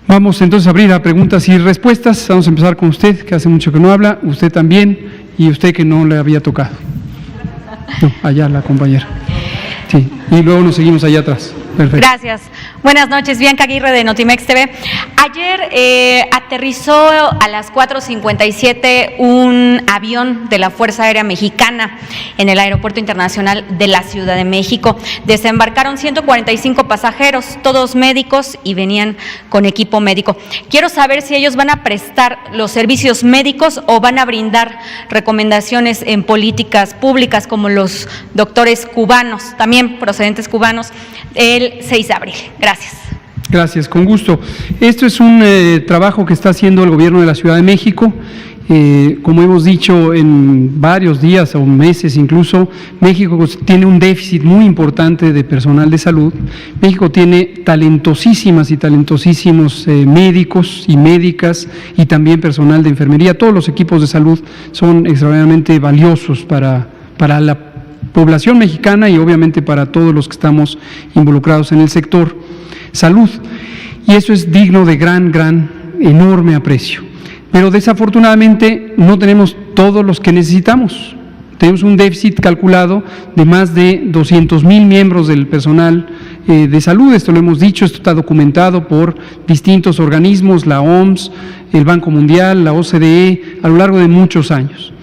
Vamos entonces a abrir a preguntas y respuestas. Vamos a empezar con usted, que hace mucho que no habla, usted también, y usted que no le había tocado. No, allá la compañera. Sí, y luego nos seguimos allá atrás. Perfecto. Gracias. Buenas noches, Bianca Aguirre de Notimex TV. Ayer aterrizó a las 4:57 un avión de la Fuerza Aérea Mexicana en el Aeropuerto Internacional de la Ciudad de México. Desembarcaron 145 pasajeros, todos médicos y venían con equipo médico. Quiero saber si ellos van a prestar los servicios médicos o van a brindar recomendaciones en políticas públicas como los doctores cubanos, también procedentes cubanos, el 6 de abril. Gracias. Gracias, con gusto. Esto es un trabajo que está haciendo el Gobierno de la Ciudad de México. Como hemos dicho en varios días o meses incluso, México tiene un déficit muy importante de personal de salud. México tiene talentosísimas y talentosísimos médicos y médicas y también personal de enfermería. Todos los equipos de salud son extraordinariamente valiosos para la población mexicana y obviamente para todos los que estamos involucrados en el sector salud. Y eso es digno de enorme aprecio. Pero desafortunadamente no tenemos todos los que necesitamos. Tenemos un déficit calculado de más de 200,000 miembros del personal de salud. Esto lo hemos dicho, esto está documentado por distintos organismos, la OMS, el Banco Mundial, la OCDE, a lo largo de muchos años.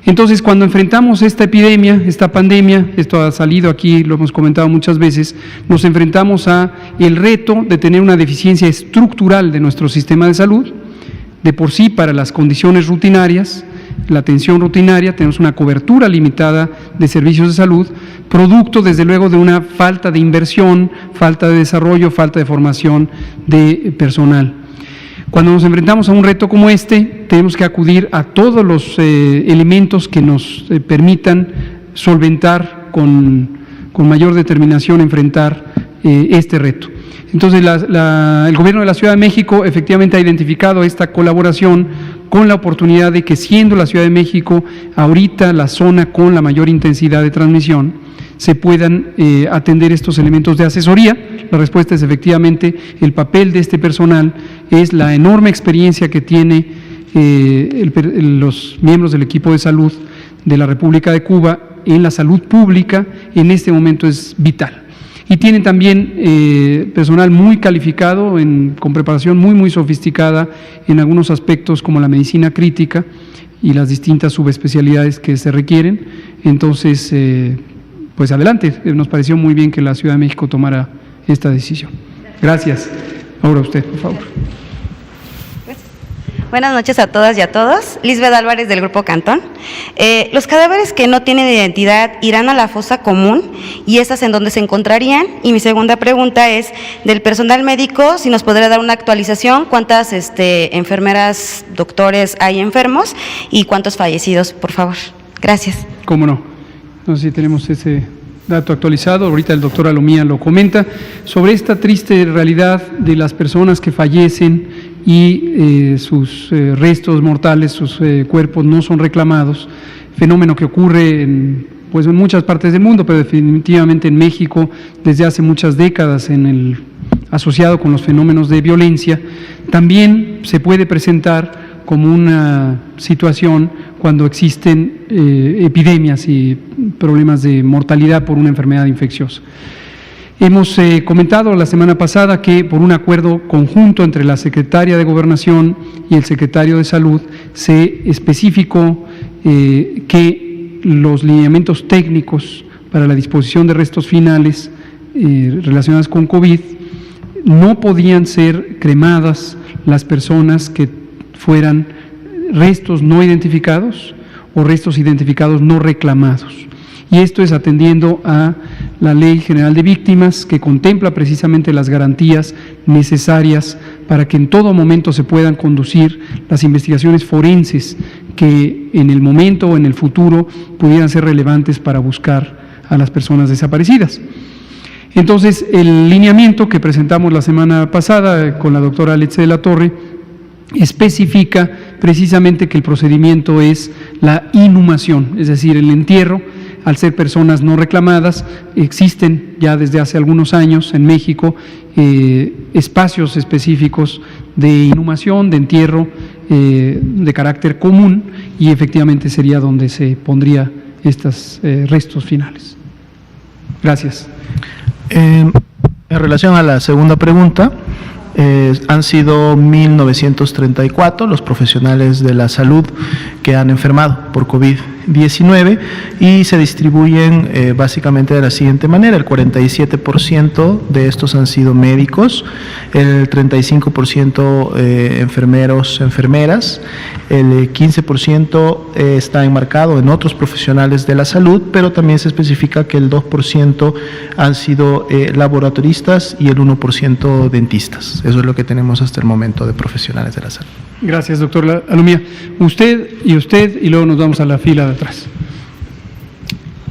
Entonces, cuando enfrentamos esta epidemia, esta pandemia, esto ha salido aquí, lo hemos comentado muchas veces, nos enfrentamos a el reto de tener una deficiencia estructural de nuestro sistema de salud. De por sí, para las condiciones rutinarias, la atención rutinaria, tenemos una cobertura limitada de servicios de salud, producto desde luego de una falta de inversión, falta de desarrollo, falta de formación de personal. Cuando nos enfrentamos a un reto como este, tenemos que acudir a todos los elementos que nos permitan solventar con mayor determinación enfrentar este reto. Entonces, el Gobierno de la Ciudad de México efectivamente ha identificado esta colaboración con la oportunidad de que, siendo la Ciudad de México ahorita la zona con la mayor intensidad de transmisión, se puedan atender estos elementos de asesoría. La respuesta es efectivamente el papel de este personal, es la enorme experiencia que tiene los miembros del equipo de salud de la República de Cuba en la salud pública, en este momento es vital. Y tienen también personal muy calificado, con preparación muy sofisticada en algunos aspectos como la medicina crítica y las distintas subespecialidades que se requieren. Entonces, pues adelante, nos pareció muy bien que la Ciudad de México tomara esta decisión. Gracias. Ahora usted, por favor. Buenas noches a todas y a todos. Lisbeth Álvarez del Grupo Cantón. Los cadáveres que no tienen identidad irán a la fosa común, y esas en donde se encontrarían. Y mi segunda pregunta es del personal médico, si nos podría dar una actualización, cuántas enfermeras, doctores hay enfermos y cuántos fallecidos, por favor. Gracias. ¿Cómo no? No sé si tenemos ese dato actualizado, ahorita el doctor Alomía lo comenta, sobre esta triste realidad de las personas que fallecen y sus restos mortales, sus cuerpos no son reclamados, fenómeno que ocurre en muchas partes del mundo, pero definitivamente en México desde hace muchas décadas, asociado con los fenómenos de violencia. También se puede presentar como una situación cuando existen epidemias y problemas de mortalidad por una enfermedad infecciosa. Hemos comentado la semana pasada que por un acuerdo conjunto entre la Secretaria de Gobernación y el Secretario de Salud se especificó que los lineamientos técnicos para la disposición de restos finales relacionados con COVID no podían ser cremadas las personas que fueran restos no identificados o restos identificados no reclamados. Y esto es atendiendo a la Ley General de Víctimas, que contempla precisamente las garantías necesarias para que en todo momento se puedan conducir las investigaciones forenses que en el momento o en el futuro pudieran ser relevantes para buscar a las personas desaparecidas. Entonces, el lineamiento que presentamos la semana pasada con la doctora Letze de la Torre especifica precisamente que el procedimiento es la inhumación, es decir, el entierro al ser personas no reclamadas, existen ya desde hace algunos años en México espacios específicos de inhumación, de entierro de carácter común, y efectivamente sería donde se pondría estos restos finales. Gracias. En relación a la segunda pregunta, han sido 1.934 los profesionales de la salud que han enfermado por COVID-19 y se distribuyen básicamente de la siguiente manera: el 47% de estos han sido médicos, el 35% enfermeros, enfermeras, el 15% está enmarcado en otros profesionales de la salud, pero también se especifica que el 2% han sido laboratoristas y el 1% dentistas. Eso es lo que tenemos hasta el momento de profesionales de la salud. Gracias, doctor Alumía. Usted, y luego nos vamos a la fila de atrás.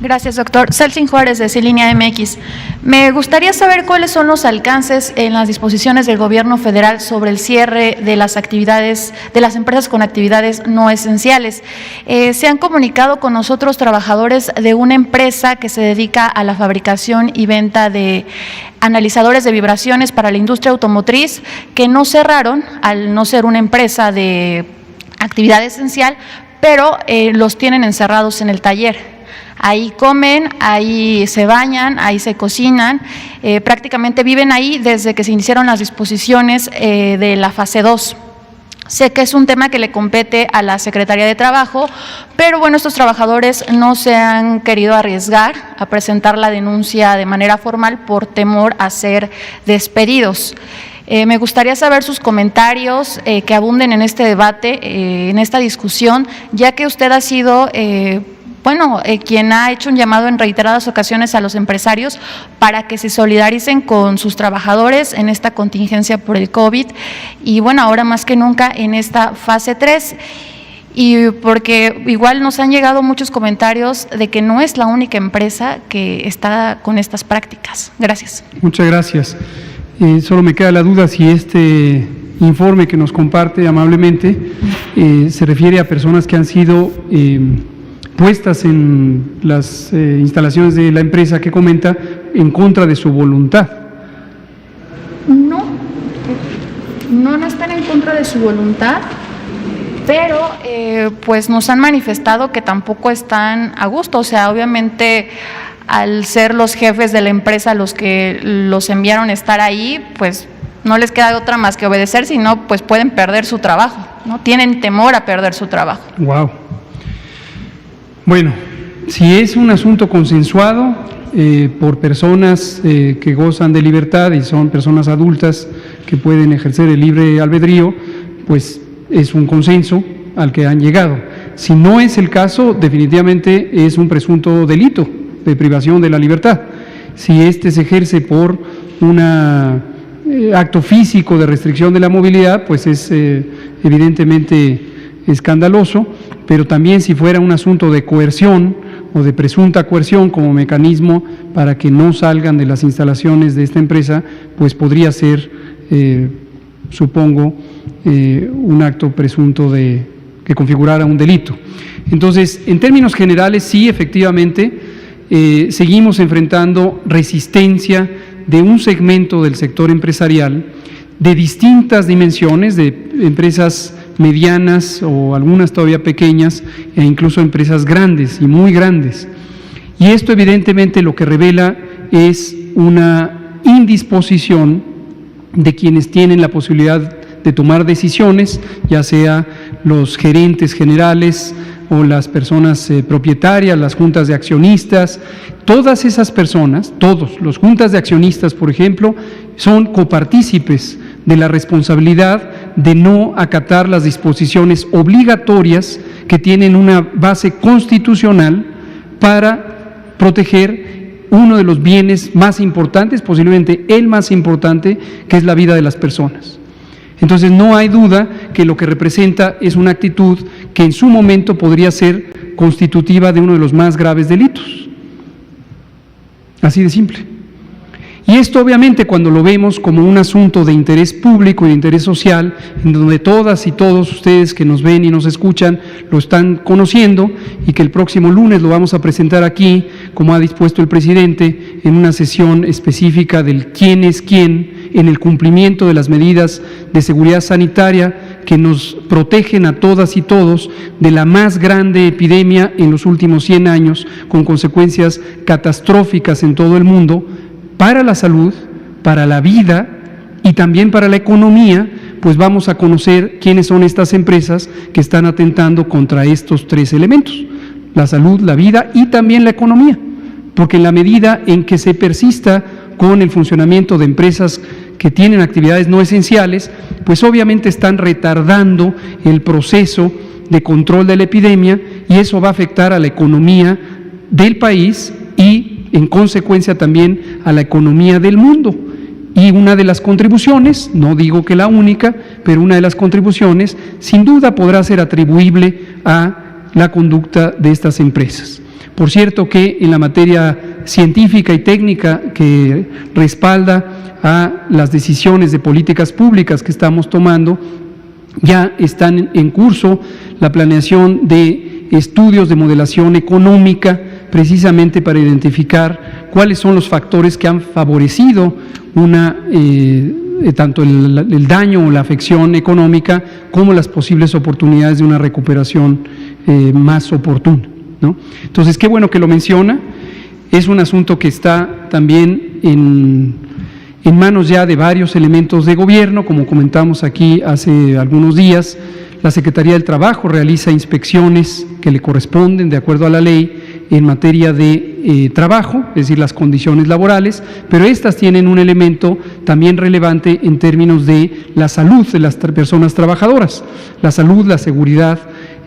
Gracias, doctor. Celsin Juárez, de Cilinea MX. Me gustaría saber cuáles son los alcances en las disposiciones del Gobierno federal sobre el cierre de las actividades, de las empresas con actividades no esenciales. Se han comunicado con nosotros trabajadores de una empresa que se dedica a la fabricación y venta de analizadores de vibraciones para la industria automotriz, que no cerraron al no ser una empresa de actividad esencial, pero los tienen encerrados en el taller. Ahí comen, ahí se bañan, ahí se cocinan, prácticamente viven ahí desde que se iniciaron las disposiciones de la fase 2. Sé que es un tema que le compete a la Secretaría de Trabajo, pero bueno, estos trabajadores no se han querido arriesgar a presentar la denuncia de manera formal por temor a ser despedidos. Me gustaría saber sus comentarios que abunden en este debate, en esta discusión, ya que usted ha sido quien ha hecho un llamado en reiteradas ocasiones a los empresarios para que se solidaricen con sus trabajadores en esta contingencia por el COVID y bueno, ahora más que nunca en esta fase 3. Y porque igual nos han llegado muchos comentarios de que no es la única empresa que está con estas prácticas. Gracias. Muchas gracias. Solo me queda la duda si este informe que nos comparte amablemente se refiere a personas que han sido puestas en las instalaciones de la empresa que comenta en contra de su voluntad. No están en contra de su voluntad, pero pues nos han manifestado que tampoco están a gusto. O sea, obviamente al ser los jefes de la empresa los que los enviaron a estar ahí, pues no les queda otra más que obedecer, sino pues pueden perder su trabajo, ¿no? Tienen temor a perder su trabajo. Wow. Bueno, si es un asunto consensuado por personas que gozan de libertad y son personas adultas que pueden ejercer el libre albedrío, pues es un consenso al que han llegado. Si no es el caso, definitivamente es un presunto delito de privación de la libertad. Si este se ejerce por un acto físico de restricción de la movilidad, pues es evidentemente escandaloso, pero también si fuera un asunto de coerción o de presunta coerción como mecanismo para que no salgan de las instalaciones de esta empresa, pues podría ser, supongo, un acto presunto que configurara un delito. Entonces, en términos generales, sí, efectivamente, seguimos enfrentando resistencia de un segmento del sector empresarial de distintas dimensiones, de empresas medianas o algunas todavía pequeñas e incluso empresas grandes y muy grandes. Y esto evidentemente lo que revela es una indisposición de quienes tienen la posibilidad de tomar decisiones, ya sea los gerentes generales o las personas propietarias, las juntas de accionistas. Todas esas personas, todos, los juntas de accionistas, por ejemplo, son copartícipes de la responsabilidad de no acatar las disposiciones obligatorias que tienen una base constitucional para proteger uno de los bienes más importantes, posiblemente el más importante, que es la vida de las personas. Entonces no hay duda que lo que representa es una actitud que en su momento podría ser constitutiva de uno de los más graves delitos. Así de simple. Y esto obviamente cuando lo vemos como un asunto de interés público y de interés social, en donde todas y todos ustedes que nos ven y nos escuchan lo están conociendo y que el próximo lunes lo vamos a presentar aquí, como ha dispuesto el presidente, en una sesión específica del quién es quién en el cumplimiento de las medidas de seguridad sanitaria que nos protegen a todas y todos de la más grande epidemia en los últimos 100 años, con consecuencias catastróficas en todo el mundo, para la salud, para la vida y también para la economía, pues vamos a conocer quiénes son estas empresas que están atentando contra estos tres elementos: la salud, la vida y también la economía, porque en la medida en que se persista con el funcionamiento de empresas que tienen actividades no esenciales, pues obviamente están retardando el proceso de control de la epidemia y eso va a afectar a la economía del país y en consecuencia también a la economía del mundo. Y una de las contribuciones, no digo que la única, pero una de las contribuciones sin duda podrá ser atribuible a la conducta de estas empresas. Por cierto que en la materia científica y técnica que respalda a las decisiones de políticas públicas que estamos tomando, ya están en curso la planeación de estudios de modelación económica, precisamente para identificar cuáles son los factores que han favorecido tanto el daño o la afección económica como las posibles oportunidades de una recuperación más oportuna, ¿no? Entonces, qué bueno que lo menciona. Es un asunto que está también en manos ya de varios elementos de gobierno, como comentamos aquí hace algunos días. La Secretaría del Trabajo realiza inspecciones que le corresponden de acuerdo a la ley en materia de trabajo, es decir, las condiciones laborales, pero estas tienen un elemento también relevante en términos de la salud de las personas trabajadoras, la salud, la seguridad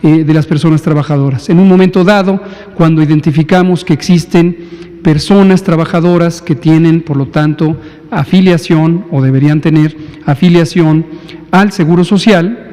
de las personas trabajadoras. En un momento dado, cuando identificamos que existen personas trabajadoras que tienen, por lo tanto, afiliación o deberían tener afiliación al Seguro Social,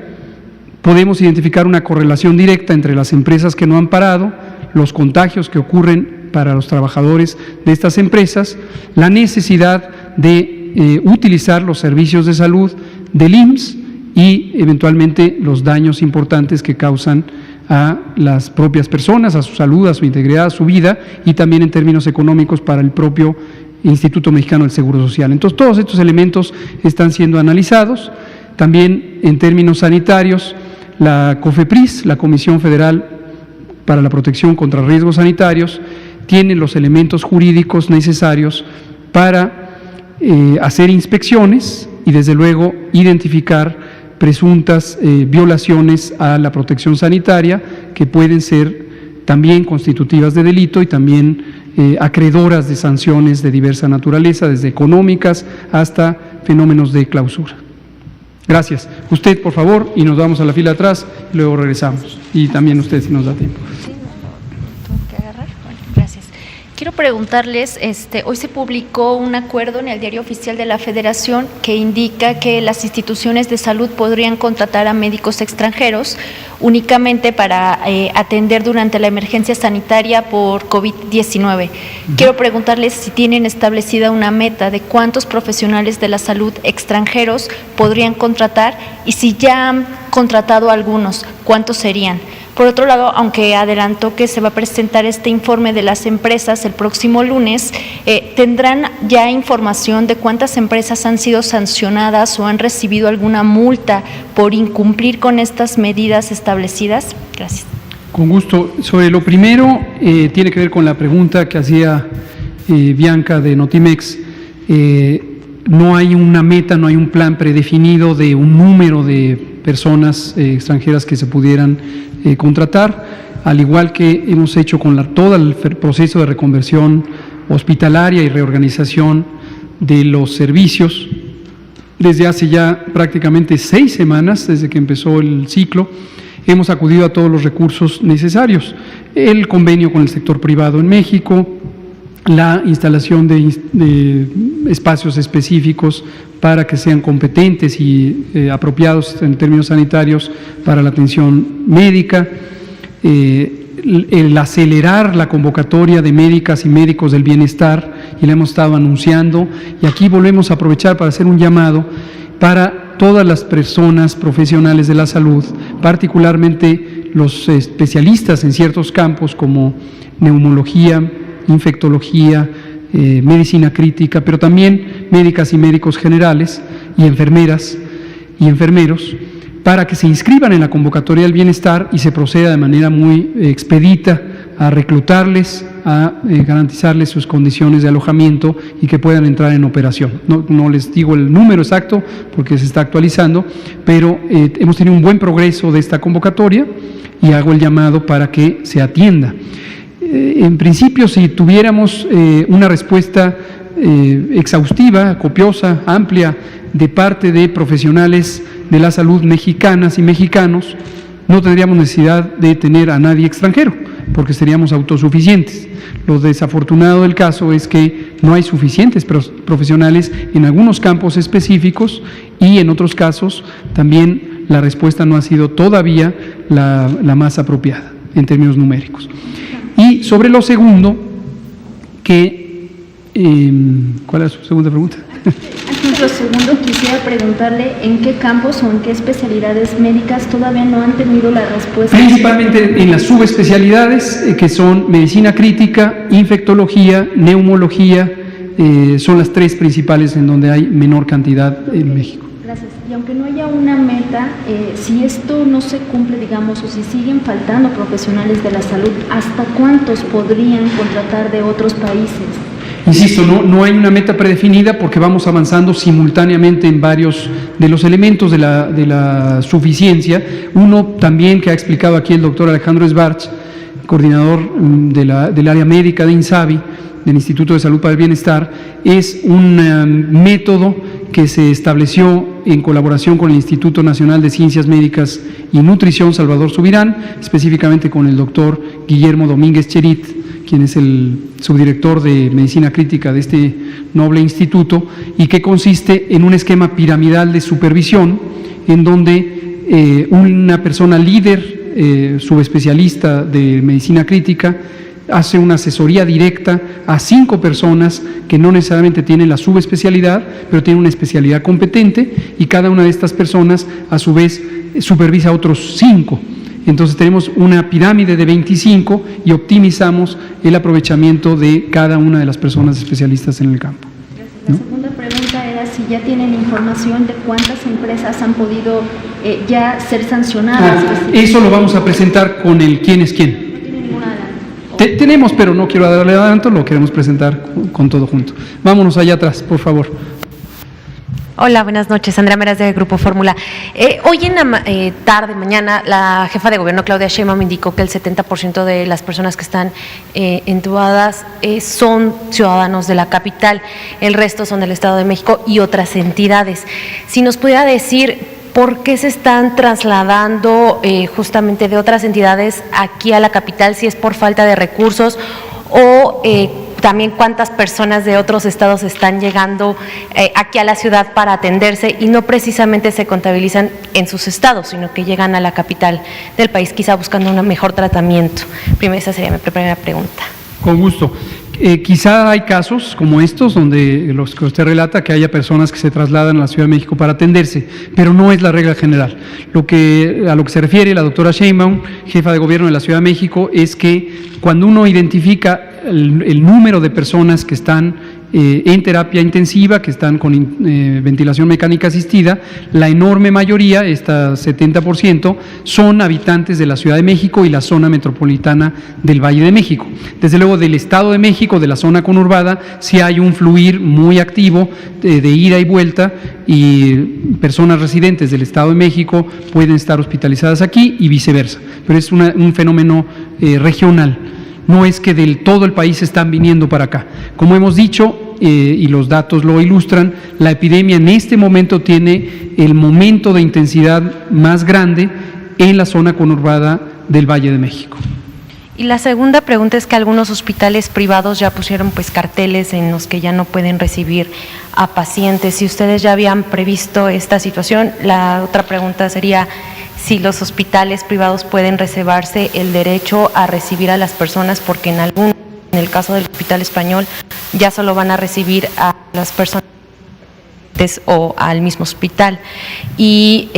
podemos identificar una correlación directa entre las empresas que no han parado, los contagios que ocurren para los trabajadores de estas empresas, la necesidad de utilizar los servicios de salud del IMSS y eventualmente los daños importantes que causan a las propias personas, a su salud, a su integridad, a su vida y también en términos económicos para el propio Instituto Mexicano del Seguro Social. Entonces, todos estos elementos están siendo analizados. También en términos sanitarios, la COFEPRIS, la Comisión Federal para la Protección contra Riesgos Sanitarios, tiene los elementos jurídicos necesarios para hacer inspecciones y desde luego identificar presuntas violaciones a la protección sanitaria que pueden ser también constitutivas de delito y también acreedoras de sanciones de diversa naturaleza, desde económicas hasta fenómenos de clausura. Gracias. Usted, por favor, y nos vamos a la fila atrás, y luego regresamos. Y también usted, si nos da tiempo. Quiero preguntarles, hoy se publicó un acuerdo en el Diario Oficial de la Federación que indica que las instituciones de salud podrían contratar a médicos extranjeros únicamente para atender durante la emergencia sanitaria por COVID-19. Quiero preguntarles si tienen establecida una meta de cuántos profesionales de la salud extranjeros podrían contratar y si ya han contratado algunos, ¿cuántos serían? Por otro lado, aunque adelantó que se va a presentar este informe de las empresas el próximo lunes, ¿tendrán ya información de cuántas empresas han sido sancionadas o han recibido alguna multa por incumplir con estas medidas establecidas? Gracias. Con gusto. Sobre lo primero, tiene que ver con la pregunta que hacía Bianca de Notimex. No hay una meta, no hay un plan predefinido de un número de personas extranjeras que se pudieran contratar, al igual que hemos hecho con todo el proceso de reconversión hospitalaria y reorganización de los servicios. Desde hace ya prácticamente 6 semanas, desde que empezó el ciclo, hemos acudido a todos los recursos necesarios. El convenio con el sector privado en México, la instalación de espacios específicos para que sean competentes y apropiados en términos sanitarios para la atención médica, el acelerar la convocatoria de médicas y médicos del bienestar y la hemos estado anunciando, y aquí volvemos a aprovechar para hacer un llamado para todas las personas profesionales de la salud, particularmente los especialistas en ciertos campos como neumología, infectología, medicina crítica, pero también médicas y médicos generales y enfermeras y enfermeros, para que se inscriban en la convocatoria del bienestar y se proceda de manera muy expedita a reclutarles, a garantizarles sus condiciones de alojamiento y que puedan entrar en operación. No les digo el número exacto porque se está actualizando, pero hemos tenido un buen progreso de esta convocatoria y hago el llamado para que se atienda. En principio, si tuviéramos una respuesta exhaustiva, copiosa, amplia, de parte de profesionales de la salud mexicanas y mexicanos, no tendríamos necesidad de tener a nadie extranjero, porque seríamos autosuficientes. Lo desafortunado del caso es que no hay suficientes profesionales en algunos campos específicos y en otros casos también la respuesta no ha sido todavía la más apropiada en términos numéricos. Y sobre lo segundo, ¿cuál es su segunda pregunta? Lo segundo, quisiera preguntarle en qué campos o en qué especialidades médicas todavía no han tenido la respuesta. Principalmente en las subespecialidades, que son medicina crítica, infectología, neumología, son las tres principales en donde hay menor cantidad en México. Gracias. Y aunque no haya una meta, si esto no se cumple, digamos, o si siguen faltando profesionales de la salud, ¿hasta cuántos podrían contratar de otros países? Insisto, no hay una meta predefinida porque vamos avanzando simultáneamente en varios de los elementos de la suficiencia. Uno también que ha explicado aquí el doctor Alejandro Esbarch, coordinador del área médica de INSABI, del Instituto de Salud para el Bienestar, es un método que se estableció en colaboración con el Instituto Nacional de Ciencias Médicas y Nutrición Salvador Subirán, específicamente con el doctor Guillermo Domínguez Cherit, quien es el subdirector de Medicina Crítica de este noble instituto, y que consiste en un esquema piramidal de supervisión en donde una persona líder, subespecialista de Medicina Crítica, hace una asesoría directa a 5 personas que no necesariamente tienen la subespecialidad, pero tienen una especialidad competente, y cada una de estas personas a su vez supervisa a otros 5. Entonces tenemos una pirámide de 25 y optimizamos el aprovechamiento de cada una de las personas especialistas en el campo. La segunda pregunta era si ya tienen información de cuántas empresas han podido ya ser sancionadas. Eso lo vamos a presentar con el quién es quién. No tiene ningún adelanto. Tenemos, pero no quiero darle adelanto, lo queremos presentar con todo junto. Vámonos allá atrás, por favor. Hola, buenas noches. Andrea Meraz de Grupo Fórmula. Hoy en la mañana, la jefa de gobierno, Claudia Sheinbaum, indicó que el 70% de las personas que están entubadas son ciudadanos de la capital, el resto son del Estado de México y otras entidades. Si nos pudiera decir por qué se están trasladando justamente de otras entidades aquí a la capital, si es por falta de recursos o también cuántas personas de otros estados están llegando aquí a la ciudad para atenderse y no precisamente se contabilizan en sus estados, sino que llegan a la capital del país quizá buscando un mejor tratamiento. Primero, esa sería mi primera pregunta. Con gusto. Quizá hay casos como estos donde los que usted relata, que haya personas que se trasladan a la Ciudad de México para atenderse, pero no es la regla general. A lo que se refiere la doctora Sheinbaum, jefa de gobierno de la Ciudad de México, es que cuando uno identifica el número de personas que están en terapia intensiva, que están con ventilación mecánica asistida, la enorme mayoría, esta 70%, son habitantes de la Ciudad de México y la zona metropolitana del Valle de México. Desde luego del Estado de México, de la zona conurbada, sí hay un fluir muy activo de ida y vuelta, y personas residentes del Estado de México pueden estar hospitalizadas aquí y viceversa, pero es un fenómeno regional. No es que del todo el país están viniendo para acá. Como hemos dicho, y los datos lo ilustran, la epidemia en este momento tiene el momento de intensidad más grande en la zona conurbada del Valle de México. Y la segunda pregunta es que algunos hospitales privados ya pusieron carteles en los que ya no pueden recibir a pacientes. Si ustedes ya habían previsto esta situación, la otra pregunta sería si los hospitales privados pueden reservarse el derecho a recibir a las personas, porque en el caso del Hospital Español ya solo van a recibir a las personas o al mismo hospital. Y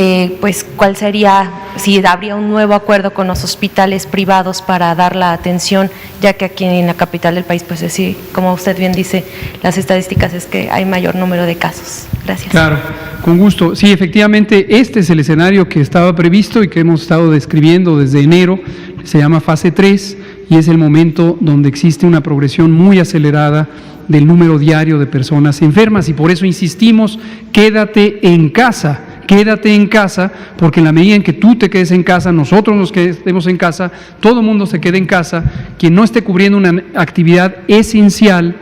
pues cuál sería, si habría un nuevo acuerdo con los hospitales privados para dar la atención, ya que aquí en la capital del país, pues sí, como usted bien dice, las estadísticas es que hay mayor número de casos. Gracias. Claro, con gusto. Sí, efectivamente, este es el escenario que estaba previsto y que hemos estado describiendo desde enero. Se llama fase 3 y es el momento donde existe una progresión muy acelerada del número diario de personas enfermas, y por eso insistimos, quédate en casa, porque en la medida en que tú te quedes en casa, nosotros nos quedemos en casa, todo el mundo se quede en casa, quien no esté cubriendo una actividad esencial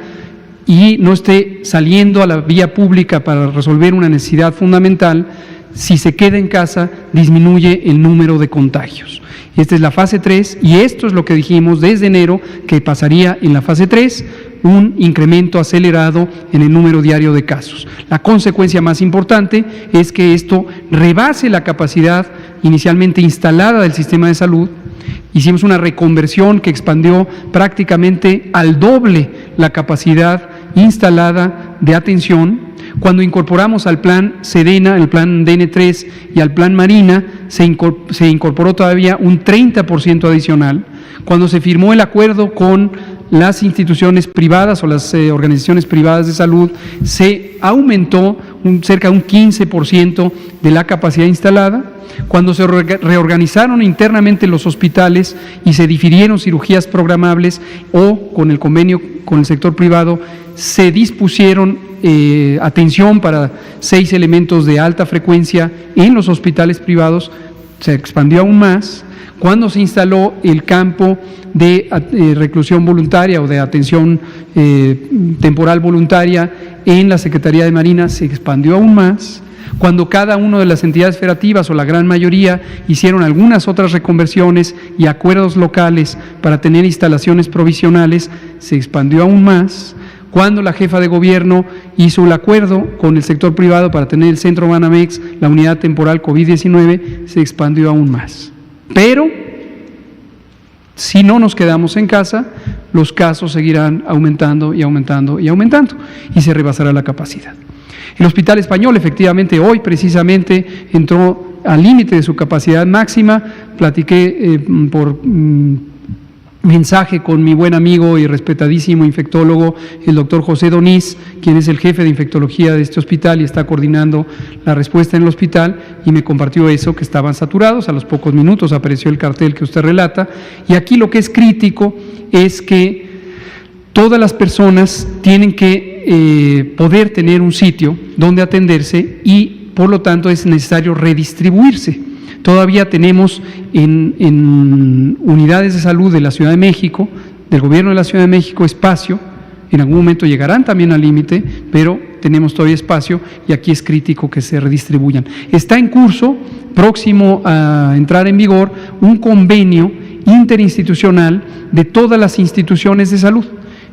y no esté saliendo a la vía pública para resolver una necesidad fundamental, si se queda en casa, disminuye el número de contagios. Esta es la fase 3 y esto es lo que dijimos desde enero que pasaría en la fase 3, un incremento acelerado en el número diario de casos. La consecuencia más importante es que esto rebase la capacidad inicialmente instalada del sistema de salud. Hicimos una reconversión que expandió prácticamente al doble la capacidad instalada de atención. Cuando incorporamos al plan Sedena, el plan DN3 y al plan Marina, se incorporó todavía un 30% adicional. Cuando se firmó el acuerdo con las instituciones privadas o las organizaciones privadas de salud, se aumentó cerca de un 15% de la capacidad instalada. Cuando se reorganizaron internamente los hospitales y se difirieron cirugías programables o con el convenio con el sector privado, se dispusieron atención para 6 elementos de alta frecuencia en los hospitales privados, se expandió aún más. Cuando se instaló el campo de reclusión voluntaria o de atención temporal voluntaria en la Secretaría de Marina, se expandió aún más. Cuando cada una de las entidades federativas o la gran mayoría hicieron algunas otras reconversiones y acuerdos locales para tener instalaciones provisionales, se expandió aún más. Cuando la jefa de gobierno hizo el acuerdo con el sector privado para tener el centro Banamex, la unidad temporal COVID-19, se expandió aún más. Pero, si no nos quedamos en casa, los casos seguirán aumentando y aumentando y aumentando, y se rebasará la capacidad. El Hospital Español, efectivamente, hoy precisamente entró al límite de su capacidad máxima. Platiqué por mensaje con mi buen amigo y respetadísimo infectólogo, el doctor José Donís, quien es el jefe de infectología de este hospital y está coordinando la respuesta en el hospital, y me compartió eso, que estaban saturados. A los pocos minutos apareció el cartel que usted relata, y aquí lo que es crítico es que todas las personas tienen que poder tener un sitio donde atenderse y, por lo tanto, es necesario redistribuirse. Todavía tenemos en unidades de salud de la Ciudad de México, del Gobierno de la Ciudad de México, espacio. En algún momento llegarán también al límite, pero tenemos todavía espacio y aquí es crítico que se redistribuyan. Está en curso, próximo a entrar en vigor, un convenio interinstitucional de todas las instituciones de salud,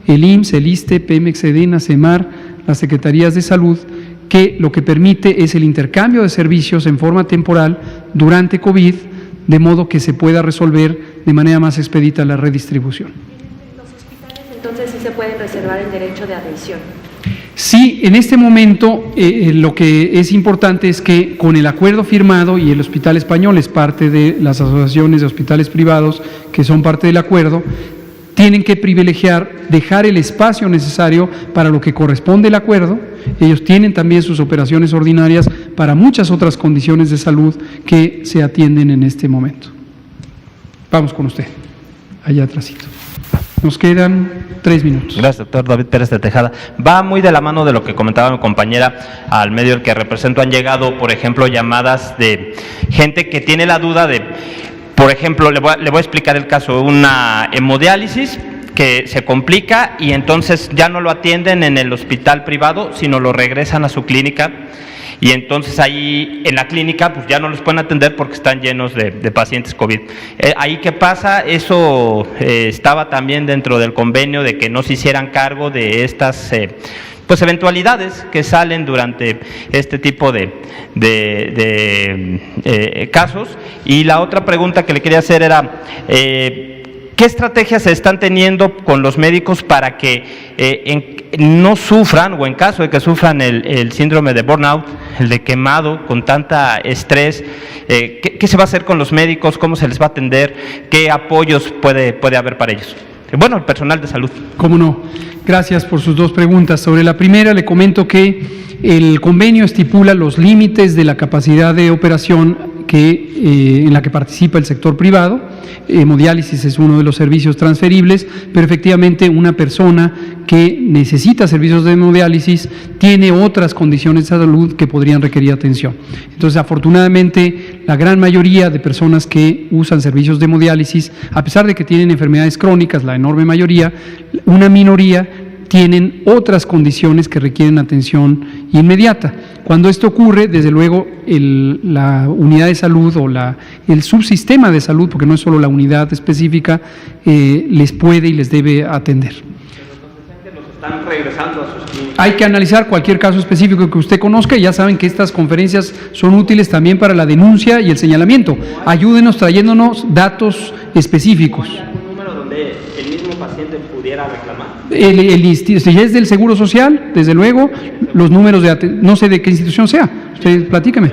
el IMSS, el ISSSTE, Pemex, Sedena, CEMAR, las Secretarías de Salud, que lo que permite es el intercambio de servicios en forma temporal durante COVID, de modo que se pueda resolver de manera más expedita la redistribución. ¿Los hospitales entonces sí se pueden reservar el derecho de admisión? Sí, en este momento lo que es importante es que con el acuerdo firmado, y el Hospital Español es parte de las asociaciones de hospitales privados que son parte del acuerdo, tienen que privilegiar, dejar el espacio necesario para lo que corresponde el acuerdo. Ellos tienen también sus operaciones ordinarias para muchas otras condiciones de salud que se atienden en este momento. Vamos con usted, allá atrásito. Nos quedan 3 minutos. Gracias, doctor David Pérez de Tejada. Va muy de la mano de lo que comentaba mi compañera. Al medio al que represento han llegado, por ejemplo, llamadas de gente que tiene la duda de, por ejemplo, le voy a explicar el caso, una hemodiálisis que se complica y entonces ya no lo atienden en el hospital privado, sino lo regresan a su clínica, y entonces ahí en la clínica pues ya no los pueden atender porque están llenos de pacientes COVID. ¿Ahí qué pasa? Eso estaba también dentro del convenio de que no se hicieran cargo de estas pues eventualidades que salen durante este tipo de casos. Y la otra pregunta que le quería hacer era, ¿qué estrategias se están teniendo con los médicos para que no sufran, o en caso de que sufran el síndrome de burnout, el de quemado, con tanta estrés? ¿Qué se va a hacer con los médicos? ¿Cómo se les va a atender? ¿Qué apoyos puede haber para ellos? Bueno, el personal de salud. ¿Cómo no? Gracias por sus dos preguntas. Sobre la primera, le comento que el convenio estipula los límites de la capacidad de operación en la que participa el sector privado. Hemodiálisis es uno de los servicios transferibles, pero efectivamente una persona que necesita servicios de hemodiálisis tiene otras condiciones de salud que podrían requerir atención. Entonces, afortunadamente, la gran mayoría de personas que usan servicios de hemodiálisis, a pesar de que tienen enfermedades crónicas, la enorme mayoría, una minoría tienen otras condiciones que requieren atención inmediata. Cuando esto ocurre, desde luego, la unidad de salud o el subsistema de salud, porque no es solo la unidad específica, les puede y les debe atender. Están regresando a sus clínicas. Hay que analizar cualquier caso específico que usted conozca, y ya saben que estas conferencias son útiles también para la denuncia y el señalamiento. Ayúdenos trayéndonos datos específicos. ¿Hay algún número donde el mismo paciente pudiera reclamar? Si es del Seguro Social, desde luego, los números no sé de qué institución sea, usted platíqueme.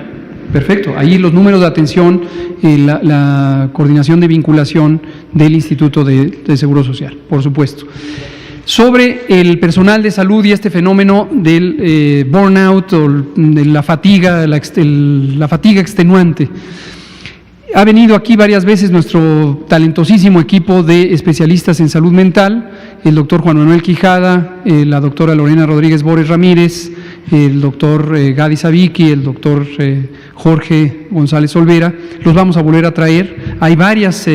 Perfecto, ahí los números de atención, la coordinación de vinculación del Instituto de Seguro Social, por supuesto. Sobre el personal de salud y este fenómeno del burnout o de la fatiga, la fatiga extenuante. Ha venido aquí varias veces nuestro talentosísimo equipo de especialistas en salud mental, el doctor Juan Manuel Quijada, la doctora Lorena Rodríguez Bores Ramírez, el doctor Gadi Sabiki, el doctor Jorge González Olvera. Los vamos a volver a traer. Hay varias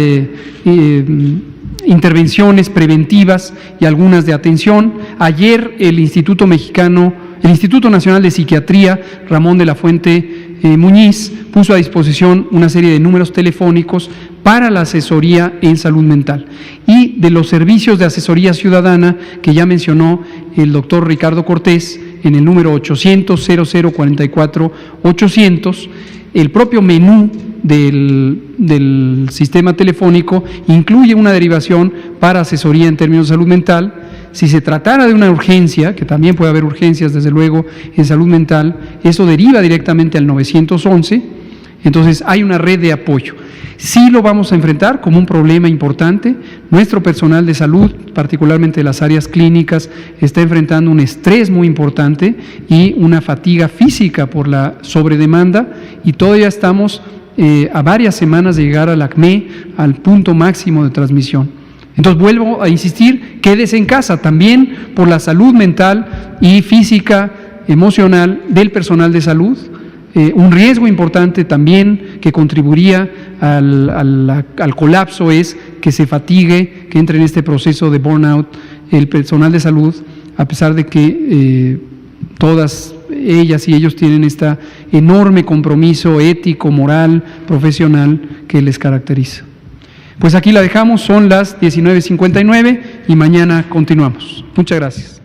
intervenciones preventivas y algunas de atención. Ayer el Instituto Nacional de Psiquiatría, Ramón de la Fuente Muñiz, puso a disposición una serie de números telefónicos para la asesoría en salud mental y de los servicios de asesoría ciudadana que ya mencionó el doctor Ricardo Cortés en el número 800-0044-800. El propio menú del sistema telefónico incluye una derivación para asesoría en términos de salud mental. Si se tratara de una urgencia, que también puede haber urgencias desde luego en salud mental, eso deriva directamente al 911, entonces hay una red de apoyo. Sí lo vamos a enfrentar como un problema importante. Nuestro personal de salud, particularmente de las áreas clínicas, está enfrentando un estrés muy importante y una fatiga física por la sobredemanda, y todavía estamos a varias semanas de llegar al ACME, al punto máximo de transmisión. Entonces vuelvo a insistir, quédese en casa también por la salud mental y física, emocional del personal de salud. Un riesgo importante también que contribuiría al colapso es que se fatigue, que entre en este proceso de burnout el personal de salud, a pesar de que todas ellas y ellos tienen este enorme compromiso ético, moral, profesional que les caracteriza. Pues aquí la dejamos, son las 19:59 y mañana continuamos. Muchas gracias.